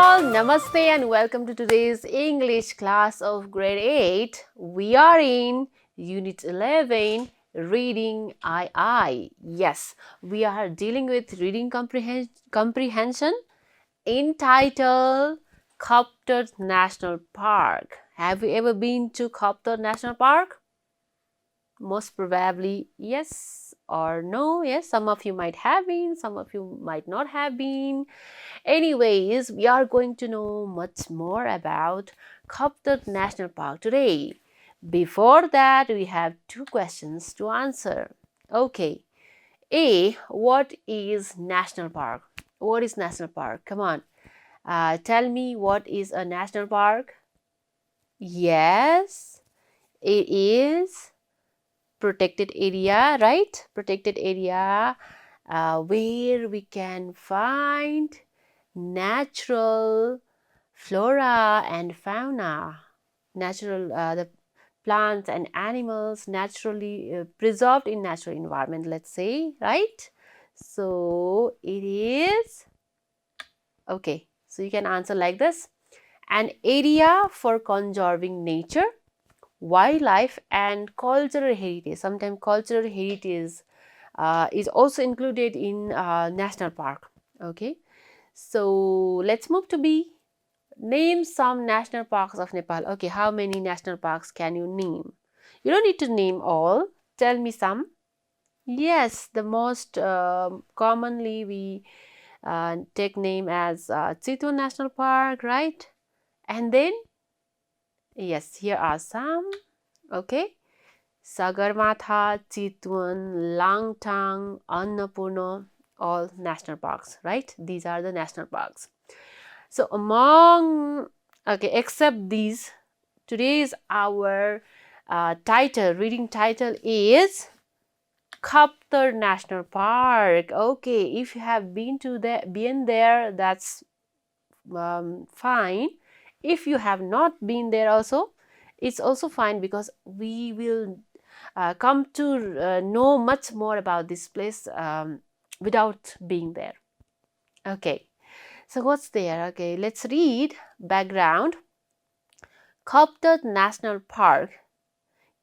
all, namaste and welcome to today's English class of grade 8. We are in Unit 11, Reading II. Yes, we are dealing with reading comprehension entitled Bhaktapur National Park. Have you ever been to Bhaktapur National Park? Most probably yes or no. Yes, some of you might have been, some of you might not have been. Anyways, we are going to know much more about Bhaktapur National Park today. Before that, we have two questions to answer. Okay. A, what is national park? What is national park? Come on. Tell me, what is a national park? Yes, it is protected area, right? Protected area where we can find natural flora and fauna, the plants and animals naturally preserved in natural environment, let's say, right? So it is okay. So you can answer like this: an area for conserving nature, wildlife and cultural heritage. Sometimes cultural heritage is also included in national park. Okay, so let's move to B. Name some national parks of Nepal. Okay, how many national parks can you name? You don't need to name all. Tell me some. Yes, the most commonly we take name as Chitwan National Park, right? And then, yes, here are some. Okay, Sagarmatha, Chitwan, Langtang, Annapurna, all national parks, right? These are the national parks. So among, okay, except these, today's our reading title is Bhaktapur National Park. Okay, if you have been there, that's fine. If you have not been there also, it's also fine, because we will come to know much more about this place without being there. Okay, so what's there? Okay, let's read background. Bhaktapur National Park,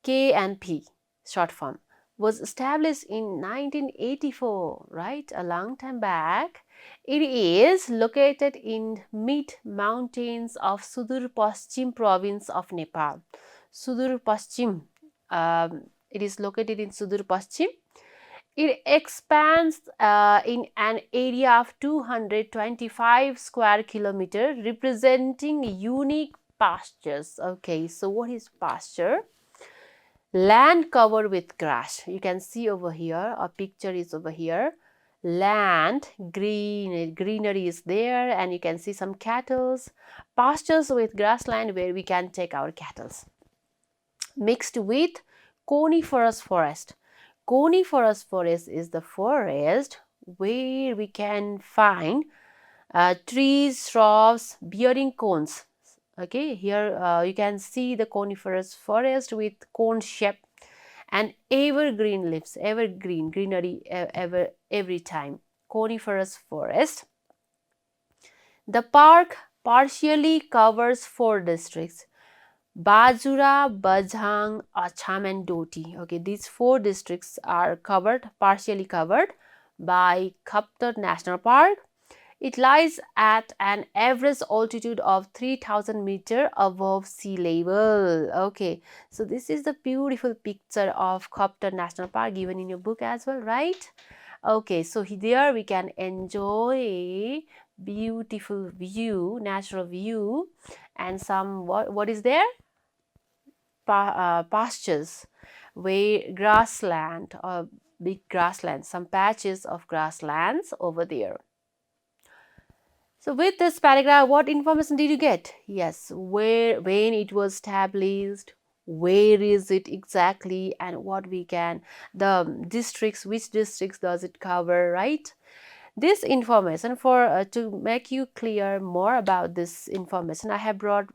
KNP, short form, was established in 1984, right? A long time back. It is located in mid-mountains of Sudur Paschim province of Nepal. Sudur Paschim, it is located in Sudur Paschim. It expands in an area of 225 square kilometer, representing unique pastures. Okay, so what is pasture? Land covered with grass. You can see over here, a picture is over here. Land, greenery is there, and you can see some cattle. Pastures with grassland where we can take our cattle. Mixed with coniferous forest. Coniferous forest is the forest where we can find trees, shrubs bearing cones. Okay, here you can see the coniferous forest with cone shape and evergreen leaves, greenery every time. Coniferous forest. The park partially covers 4 districts: Bajura, Bajhang, Acham and Doti. Okay, these 4 districts are partially covered by Bhaktapur National Park. It lies at an average altitude of 3000 meter above sea level. Okay, so this is the beautiful picture of Bhaktapur National Park given in your book as well, right? Okay, so there we can enjoy a beautiful view, natural view, and some what is there? Pastures, where grassland or big grasslands, some patches of grasslands over there. So with this paragraph, what information did you get? Yes, when it was established, where is it exactly, and what we can, the districts, which districts does it cover, right? This information, for to make you clear more about this information, I have brought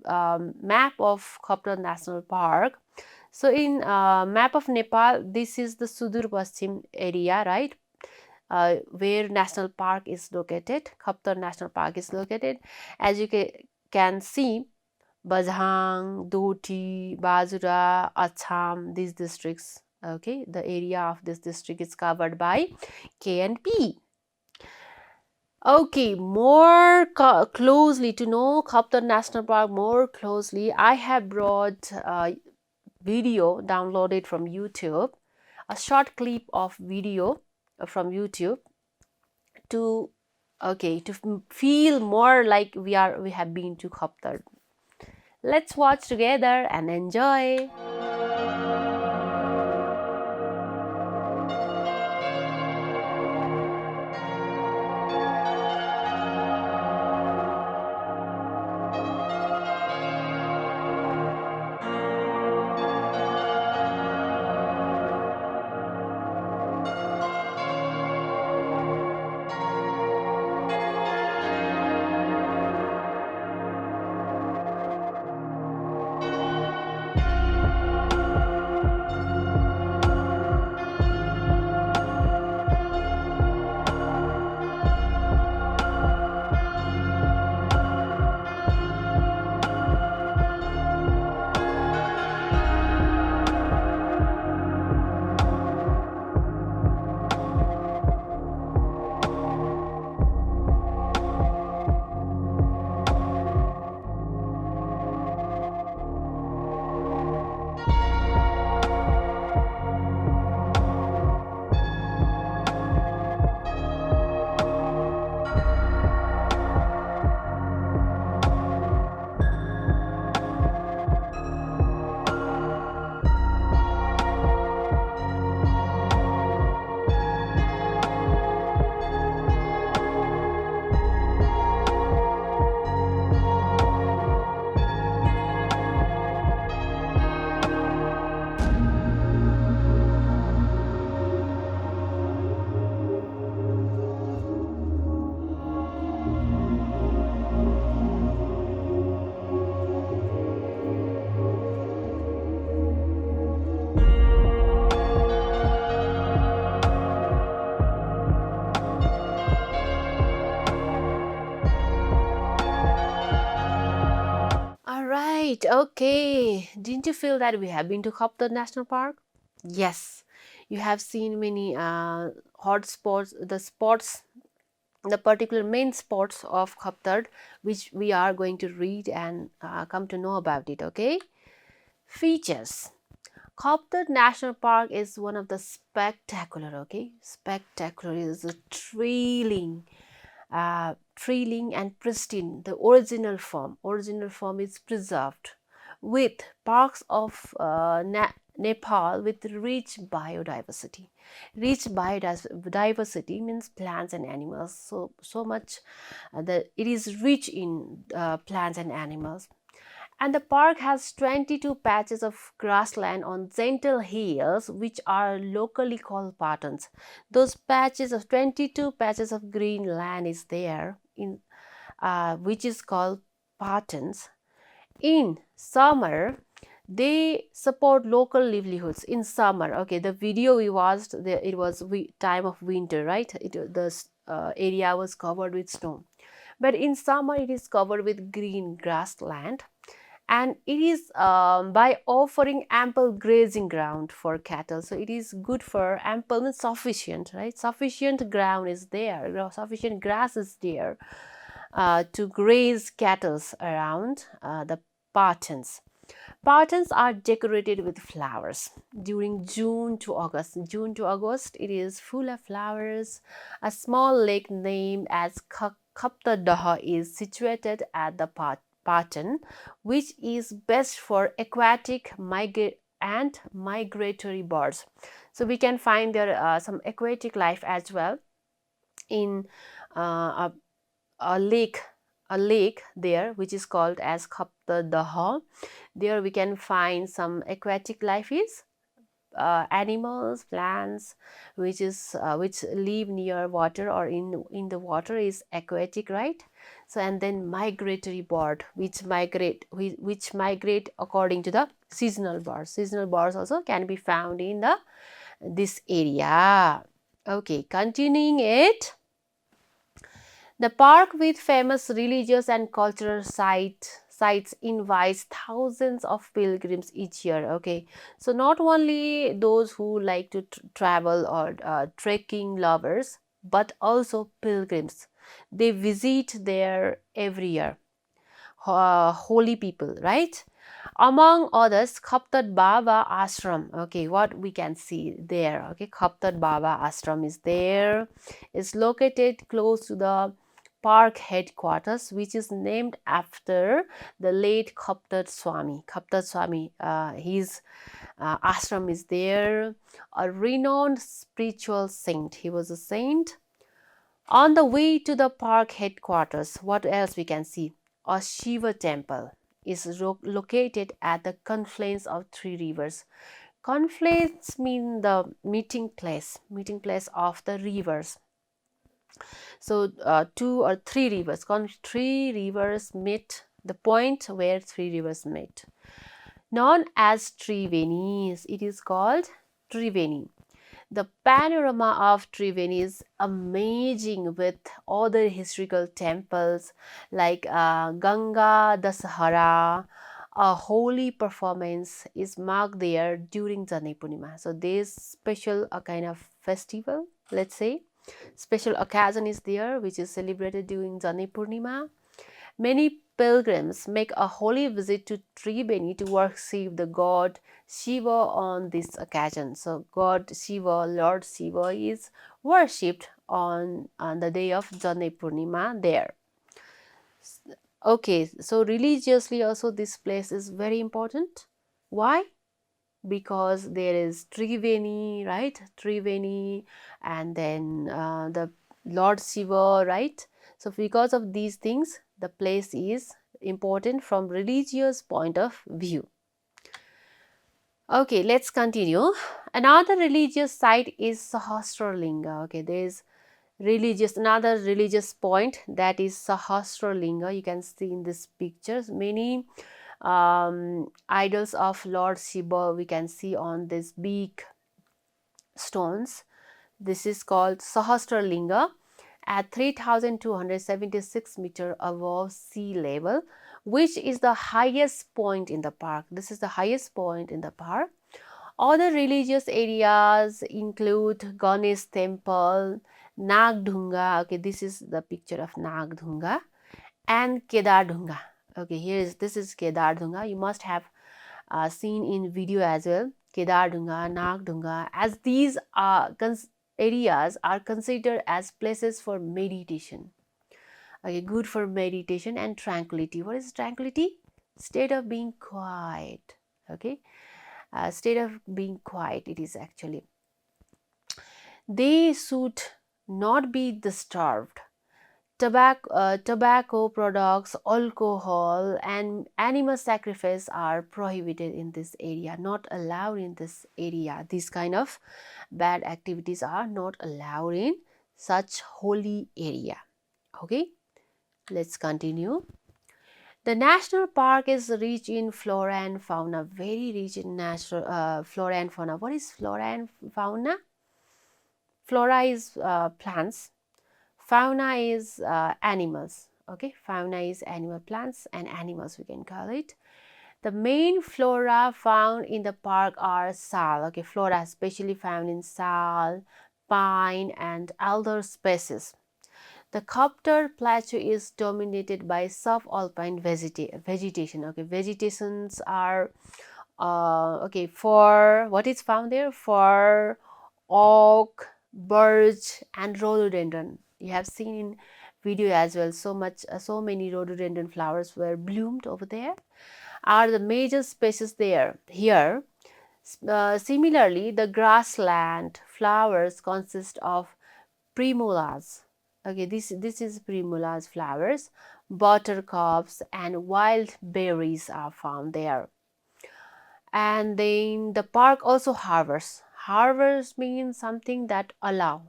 map of Bhaktapur National Park. So in map of Nepal, this is the Sudur Paschim area, right? where national park is located. Khaptar National Park is located. As you can see, Bazhang, Doti, Bajura, Acham, these districts. Okay, the area of this district is covered by KNP. Okay, more closely to know Khaptar National Park more closely, I have brought a video downloaded from YouTube, a short clip of video from YouTube to feel more like we have been to Khaptar. Let's watch together and enjoy. Alright, okay. Didn't you feel that we have been to Khaptar National Park? Yes, you have seen many hot spots, the particular main spots of Khaptar, which we are going to read and come to know about it, okay? Features. Khaptar National Park is one of the spectacular, okay? Spectacular is a thrilling and pristine. The original form is preserved, with parks of Nepal with rich biodiversity. Rich biodiversity means plants and animals. So much that it is rich in plants and animals. And the park has 22 patches of grassland on gentle hills, which are locally called patans. Those 22 patches of green land is there in which is called patans. In summer, they support local livelihoods. In summer, okay, the video we watched, it was time of winter, right? The area was covered with snow, but in summer it is covered with green grassland, and it is by offering ample grazing ground for cattle. So it is good for ample means sufficient, right? Sufficient ground is there, sufficient grass is there to graze cattle around the patans. Patans are decorated with flowers during June to August. June to August, it is full of flowers. A small lake named as Khaptadaha is situated at the Patan, which is best for aquatic and migratory birds. So we can find there some aquatic life as well in a lake there, which is called as Khaptadaha. There we can find some aquatic life is animals, plants, which live near water or in the water is aquatic, right? So and then migratory bird which migrate according to the seasonal birds. Seasonal birds also can be found in this area. Okay, continuing it. The park with famous religious and cultural sites invites thousands of pilgrims each year. Okay, so not only those who like to travel or trekking lovers, but also pilgrims. They visit there every year. Holy people, right? Among others, Khaptat Baba Ashram. Okay, what we can see there. Okay, Khaptat Baba Ashram is there. It's located close to the park headquarters, which is named after the late Khaptat Swami. Khaptat Swami, his ashram is there. A renowned spiritual saint. He was a saint. On the way to the park headquarters, what else we can see? A Shiva temple is located at the confluence of three rivers. Confluence mean the meeting place of the rivers. So two or three rivers, three rivers meet, the point where three rivers meet. Known as Trivenis, it is called Triveni. The panorama of Triveni is amazing with other historical temples like Ganga Dasahara. A holy performance is marked there during Janai Purnima. So this special kind of festival, let's say, special occasion is there which is celebrated during Janai Purnima. Many pilgrims make a holy visit to Tribeni to worship the god Shiva on this occasion. So, God Shiva, Lord Shiva is worshipped on the day of Janai Purnima there. Okay, so religiously also this place is very important. Why? Because there is Triveni, right? Triveni, and then the Lord Shiva, right? So because of these things, the place is important from religious point of view. Okay, let's continue. Another religious site is Sahasralinga. Okay, there is another religious point, that is Sahasralinga. You can see in this pictures many idols of Lord Shiva we can see on these big stones. This is called Sahasralinga at 3,276 meter above sea level, which is the highest point in the park. This is the highest point in the park. Other religious areas include Ganesh temple, Nagdhunga. Okay, this is the picture of Nagdhunga, and Kedardhunga. Okay, this is Kedardhunga. You must have seen in video as well. Kedardhunga, Nagdhunga, as these areas are considered as places for meditation. Okay, good for meditation and tranquility. What is tranquility? State of being quiet. Okay, state of being quiet. It is actually. They should not be disturbed. Tobacco products, alcohol, and animal sacrifice are prohibited in this area, not allowed in this area. These kind of bad activities are not allowed in such holy area. Okay, let's continue. The national park is rich in flora and fauna, very rich in natural flora and fauna. What is flora and fauna? Flora is plants, fauna is animals. Okay, fauna is animal, plants and animals we can call it. The main flora found in the park are sal. Okay, flora especially found in sal, pine and alder species. The Kopter Plateau is dominated by subalpine vegetation. Okay, vegetations are okay, for what is found there? For oak, birch and rhododendron. You have seen in video as well, so many rhododendron flowers were bloomed over there, are the major species there. Here, similarly, the grassland flowers consist of primulas. Okay, this is primulas flowers, buttercups and wild berries are found there. And then the park also harbors. Harbors means something that allow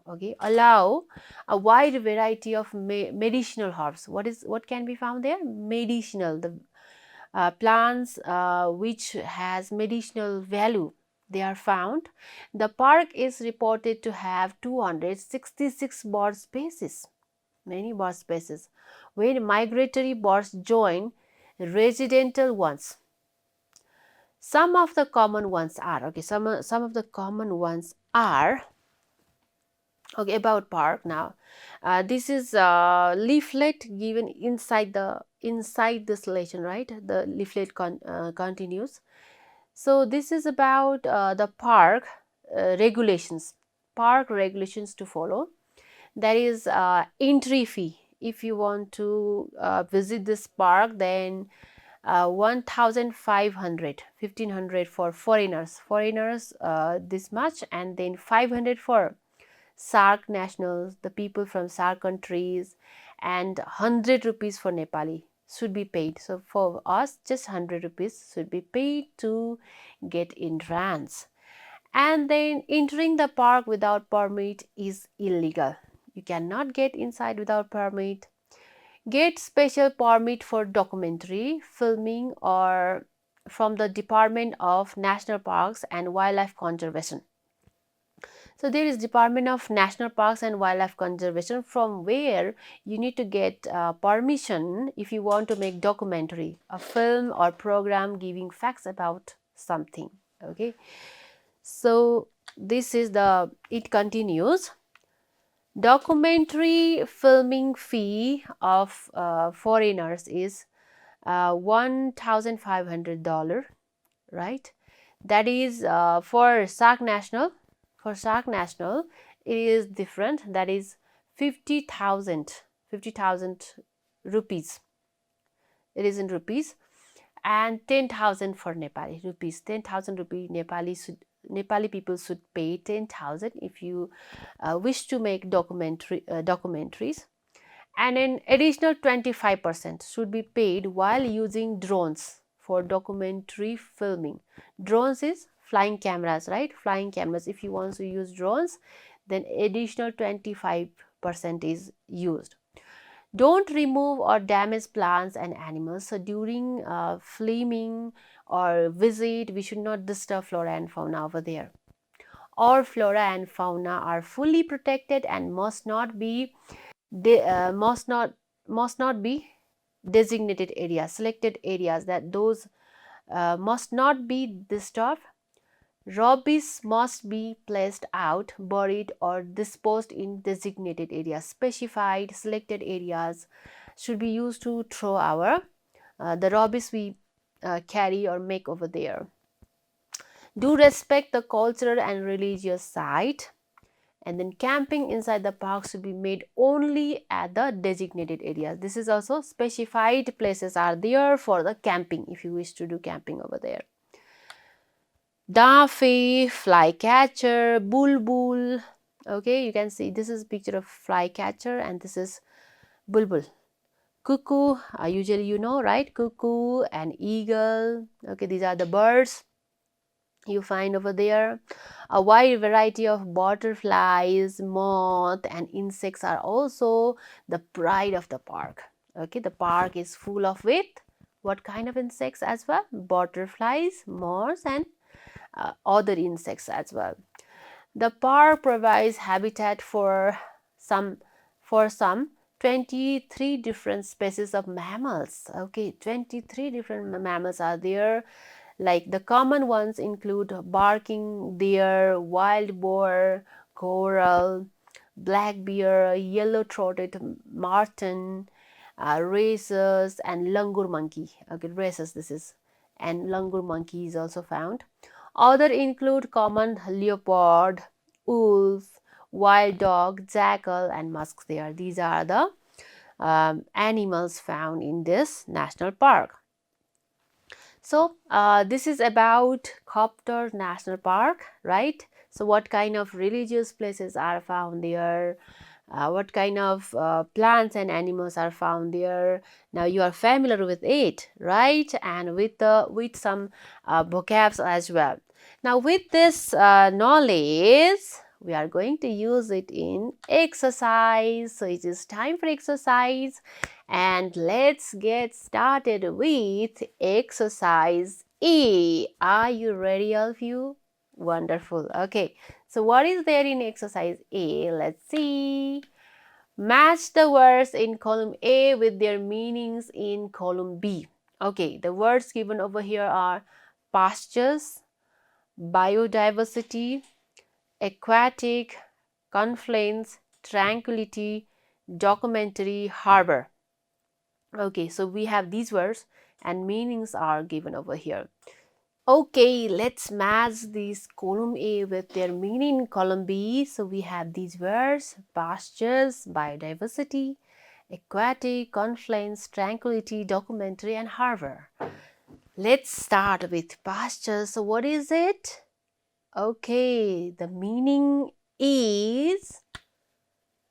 a wide variety of medicinal herbs. What can be found there? Medicinal, the plants which has medicinal value. they are found. The park is reported to have 266 bird species, many bird species, when migratory birds join residential ones. Some of the common ones are, okay, some of the common ones are, okay, about park now. This is leaflet given inside this lesson, right? The leaflet continues. So this is about the regulations, park regulations to follow. There is entry fee. If you want to visit this park, then 1,500, 1,500 for foreigners this much, and then 500 for SAARC nationals, the people from SAARC countries, and 100 rupees for Nepali should be paid. So for us, just 100 rupees should be paid to get entrance. And then entering the park without permit is illegal. You cannot get inside without permit. Get special permit for documentary, filming, or from the Department of National Parks and Wildlife Conservation. So there is Department of National Parks and Wildlife Conservation, from where you need to get permission if you want to make documentary, a film or program giving facts about something. Okay, so this is it continues. Documentary filming fee of foreigners is $1,500, right? That is for SAARC national. For SAARC national, it is different. That is 50,000 rupees. It is in rupees, and 10,000 for Nepali rupees. 10,000 rupee Nepali people should pay 10,000 if you wish to make documentaries, and an additional 25% should be paid while using drones for documentary filming. Drones is flying cameras, right? Flying cameras. If you want to use drones, then additional 25% is used. Don't remove or damage plants and animals. So during filming or visit, we should not disturb flora and fauna over there. All flora and fauna are fully protected and must not be designated areas, selected areas, that those must not be disturbed. Rubbish must be placed out, buried, or disposed in designated areas. Specified, selected areas should be used to throw the rubbish we carry or make over there. Do respect the cultural and religious site. And then camping inside the park should be made only at the designated areas. This is also specified places are there for the camping if you wish to do camping over there. Daffy, flycatcher, bulbul. Okay, you can see this is a picture of flycatcher and this is bulbul. Cuckoo, usually you know, right? Cuckoo and eagle. Okay, these are the birds you find over there. A wide variety of butterflies, moth, and insects are also the pride of the park. Okay, the park is full of what kind of insects as well? Butterflies, moths, and other insects as well. The park provides habitat for some 23 different species of mammals. Okay, 23 different mammals are there. Like the common ones include barking deer, wild boar, coral, black bear, yellow-throated marten, rhesus, and langur monkey. Okay, rhesus this is, and langur monkey is also found. Other include common leopard, wolf, wild dog, jackal, and musk deer. These are the animals found in this national park. So this is about Bhaktapur National Park, right? So what kind of religious places are found there? What kind of plants and animals are found there? Now you are familiar with it, right? And with some vocabs as well. Now with this knowledge, we are going to use it in exercise. So it is time for exercise, and let's get started with exercise A. Are you ready, all of you? Wonderful. Okay. So what is there in exercise A? Let's see. Match the words in column A with their meanings in column B. Okay, the words given over here are pastures, biodiversity, aquatic, confluence, tranquility, documentary, harbor. Okay, so we have these words and meanings are given over here. Okay, let's match this column A with their meaning in column B. So we have these words: pastures, biodiversity, aquatic, confluence, tranquility, documentary, and harbor. Let's start with pastures. So what is it? Okay, the meaning is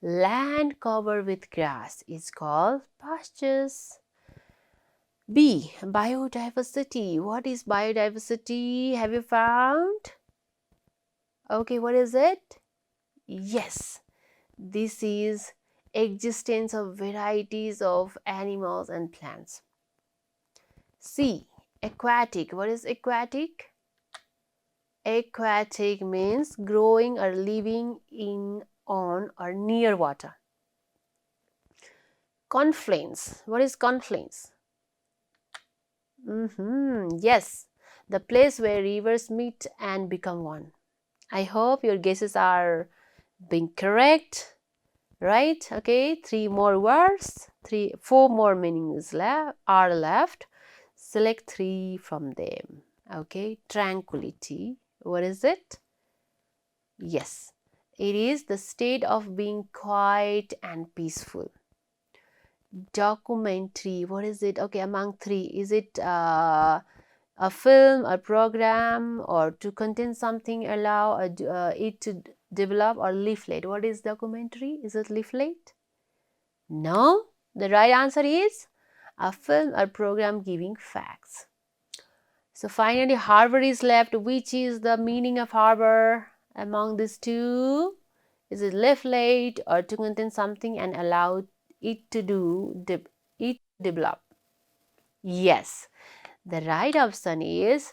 land covered with grass is called pastures. B. Biodiversity. What is biodiversity? Have you found? Okay, what is it? Yes, this is existence of varieties of animals and plants. C. Aquatic. What is aquatic? Aquatic means growing or living in, on, or near water. Confluence. What is confluence? Yes, the place where rivers meet and become one. I hope your guesses are being correct, right? Okay, 3 more words, 4 more meanings are left. Select 3 from them. Okay, tranquility. What is it? Yes, it is the state of being quiet and peaceful. Documentary. What is it? Okay, among 3, is it a film, a program, or to contain something, allow it to develop, or leaflet? What is documentary? Is it leaflet? No, the right answer is a film or program giving facts. So finally, harbor is left. Which is the meaning of harbor among these 2? Is it leaflet or to contain something and allow it to develop? Yes, the right option is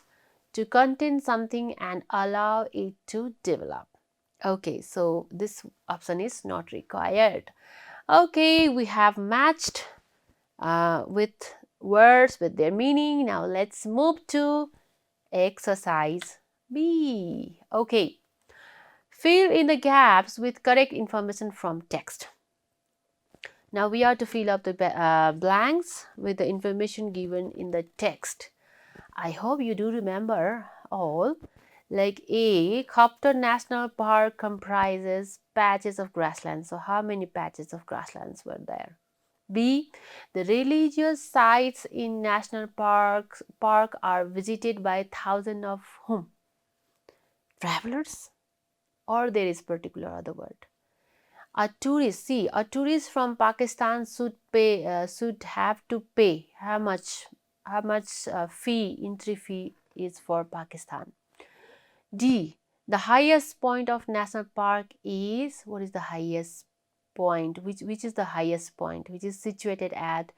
to contain something and allow it to develop. Okay, so this option is not required. Okay, we have matched with words with their meaning. Now let's move to exercise B. Okay, fill in the gaps with correct information from text. Now we are to fill up the blanks with the information given in the text. I hope you do remember all. Like A, Khaptar National Park comprises patches of grasslands. So how many patches of grasslands were there? B, the religious sites in national park are visited by thousands of whom? Travelers? Or there is particular other word? A tourist, see, a tourist from Pakistan should have to pay how much entry fee is for Pakistan. D, the highest point of national park is, what is the highest point? Which is the highest point? Which is situated at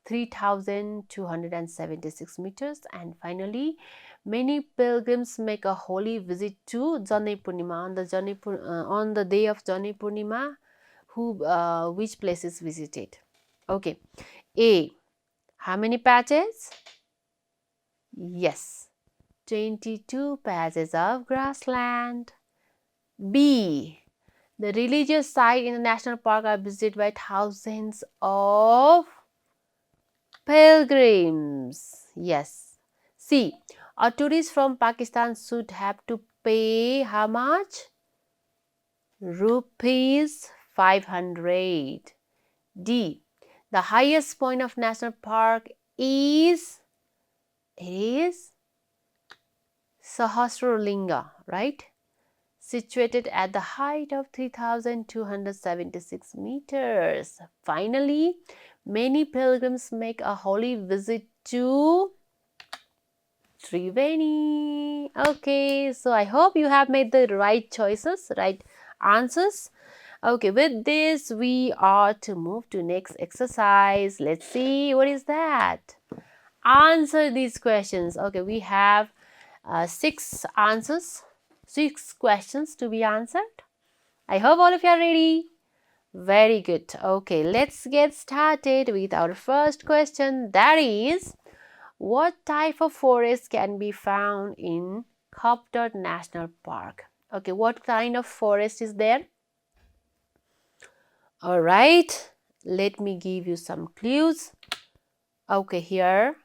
3,276 meters. And finally, many pilgrims make a holy visit to Janai Purnima on the day of Janai Purnima. Which place is visited? Okay, A, how many patches? Yes, 22 patches of grassland. B, the religious site in the national park are visited by thousands of pilgrims. Yes. C, a tourist from Pakistan should have to pay how much? Rupees 500. D, the highest point of national park is, it is Sahasralinga, right? Situated at the height of 3,276 meters. Finally, many pilgrims make a holy visit to Triveni. Okay, so I hope you have made the right choices, right answers. Okay, with this, we are to move to next exercise. Let's see, what is that? Answer these questions. Okay, we have 6 answers. 6 questions to be answered. I hope all of you are ready. Very good. Okay, let's get started with our first question. That is, what type of forest can be found in Khapdar National Park? Okay, what kind of forest is there? All right, let me give you some clues. Okay, here,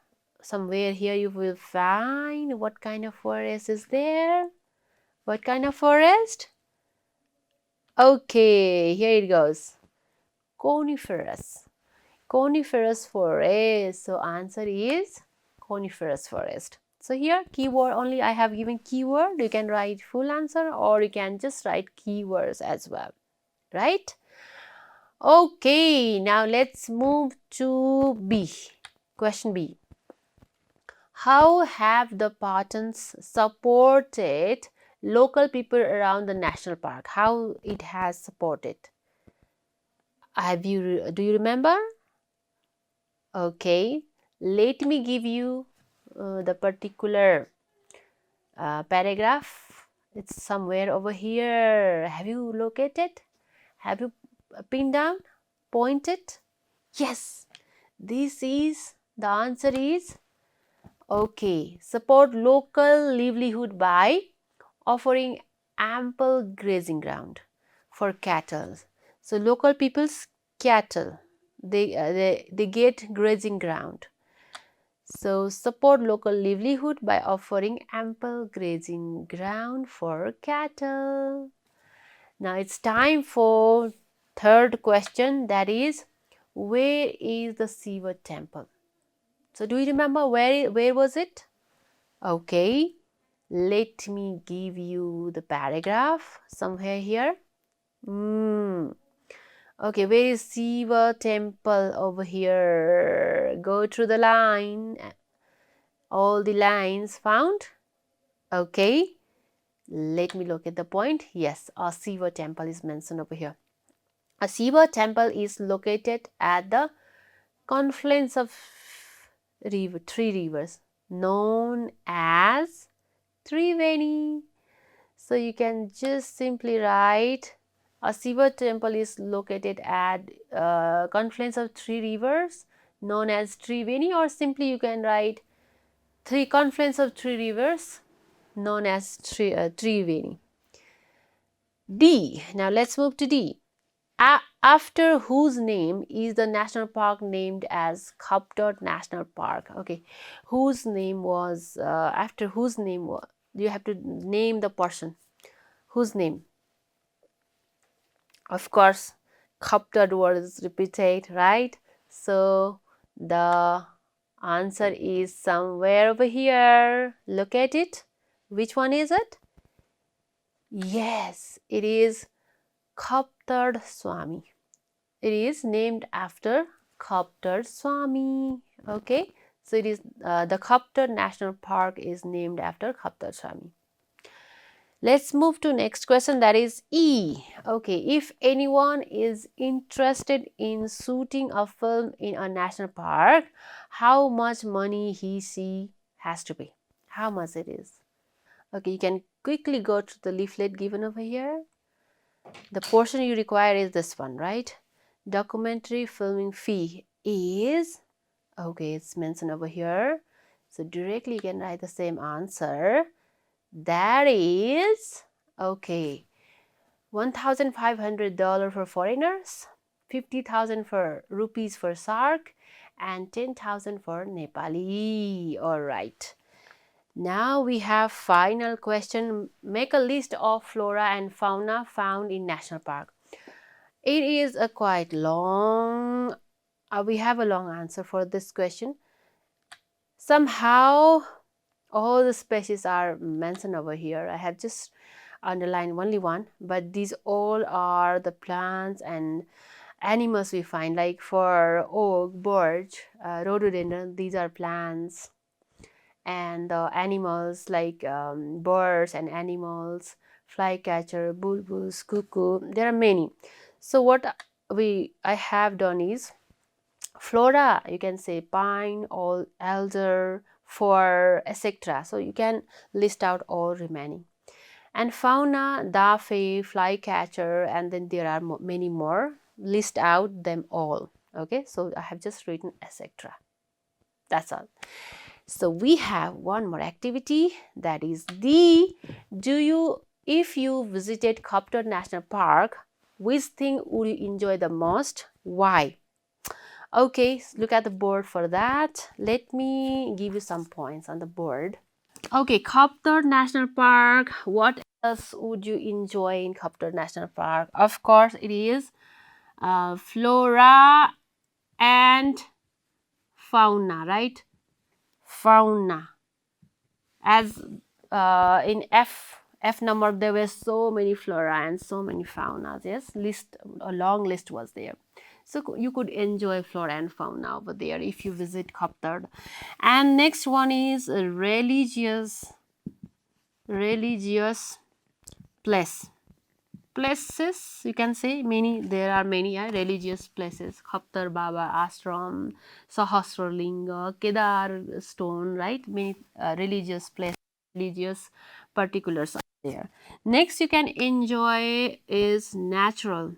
somewhere here you will find what kind of forest is there. What kind of forest? Okay, here it goes. Coniferous. Coniferous forest. So answer is coniferous forest. So here keyword only, I have given keyword. You can write full answer or you can just write keywords as well. Right? Okay, now let's move to B. Question B. How have the patents supported local people around the national park? How it has supported? Do you remember? Okay, let me give you the particular paragraph. It's somewhere over here. Have you located? Have you pinned down? Pointed? Yes, this is the answer is okay. Support local livelihood by offering ample grazing ground for cattle. So local people's cattle, they get grazing ground. So support local livelihood by offering ample grazing ground for cattle. Now it's time for third question, that is, where is the Shiva temple? So do you remember where was it? Okay, let me give you the paragraph somewhere here. Okay, where is Shiva temple? Over here. Go through the line. All the lines found. Okay, let me look at the point. Yes, a Shiva temple is mentioned over here. A Shiva temple is located at the confluence of three rivers known as Triveni. So you can just simply write a Shiva temple is located at confluence of three rivers known as Triveni, or simply you can write three confluence of three rivers known as Triveni. D. Now let's move to D. After whose name is the national park named as Khapdar National Park? Okay, whose name was after whose name was? You have to name the person. Whose name? Of course, Khapdar was repeated, right? So the answer is somewhere over here. Look at it. Which one is it? Yes, it is Khapdar Swami. It is named after Khapdar Swami. Okay, so it is the Khapdar National Park is named after Khapdar Swami. Let's move to next question, that is E. Okay, if anyone is interested in shooting a film in a national park, how much money she has to pay? How much it is? Okay, you can quickly go to the leaflet given over here. The portion you require is this one, right? Documentary filming fee is, okay, it's mentioned over here. So directly you can write the same answer. That is, okay, $1,500 for foreigners, 50,000 for rupees for Sark, and 10,000 for Nepali. All right. Now we have final question. Make a list of flora and fauna found in national park. It is a quite long, we have a long answer for this question. Somehow all the species are mentioned over here. I have just underlined only one, but these all are the plants and animals we find, like for oak, birch, rhododendron, these are plants, and animals like birds and animals, flycatcher, bulbuls, cuckoo, there are many. So what I have done is flora, you can say pine, all elder, fir, etc. So you can list out all remaining. And fauna, dafe, flycatcher, and then there are many more. List out them all. Okay, so I have just written etc. That's all. So we have one more activity, that is the do you if you visited Kaptor National Park, which thing would you enjoy the most? Why? Okay, look at the board for that. Let me give you some points on the board. Okay, Kaptor National Park. What else would you enjoy in Kaptor National Park? Of course, it is flora and fauna, right? Fauna. As in F number, there were so many flora and so many faunas. Yes, a long list was there. So you could enjoy flora and fauna over there if you visit Kaptar. And next one is religious places, you can say. There are many religious places: Khaptar Baba Ashram, Sahasralinga, Kedar Stone, right? Many religious places, religious particulars are there. Next you can enjoy is natural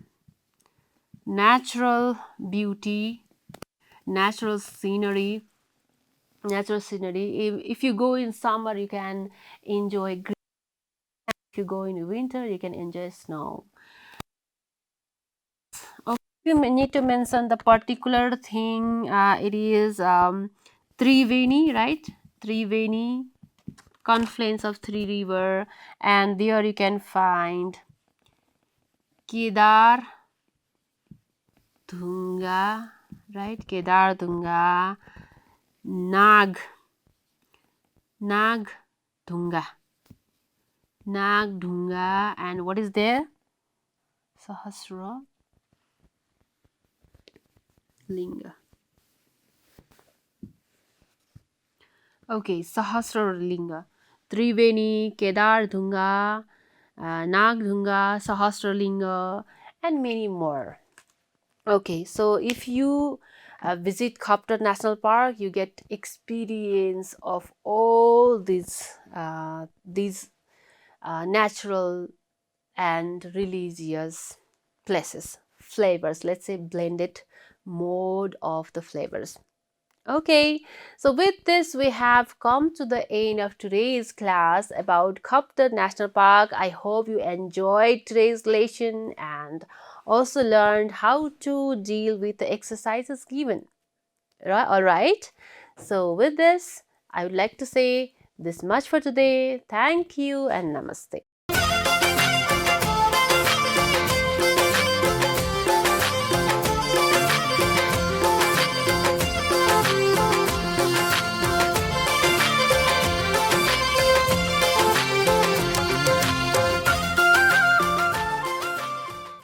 beauty, natural scenery. If you go in summer, you can enjoy green. If you go in winter, you can enjoy snow. Okay, you need to mention the particular thing. It is Triveni, right? Triveni, confluence of three river, and there you can find Kedar Dhunga, right? Kedar Dhunga, Nag Dhunga, Nag Dhunga, and what is there? Sahasra Linga. Okay, Sahasralinga, Triveni, Kedar Dhunga, Nag Dhunga, Sahasralinga, and many more. Okay, so if you visit Kaptar National Park, you get experience of all these natural and religious places, flavors. Let's say blended mode of the flavors. Okay, so with this we have come to the end of today's class about Kaptar National Park. I hope you enjoyed today's lesson and also learned how to deal with the exercises given. Alright, so with this I would like to say this much for today. Thank you and namaste.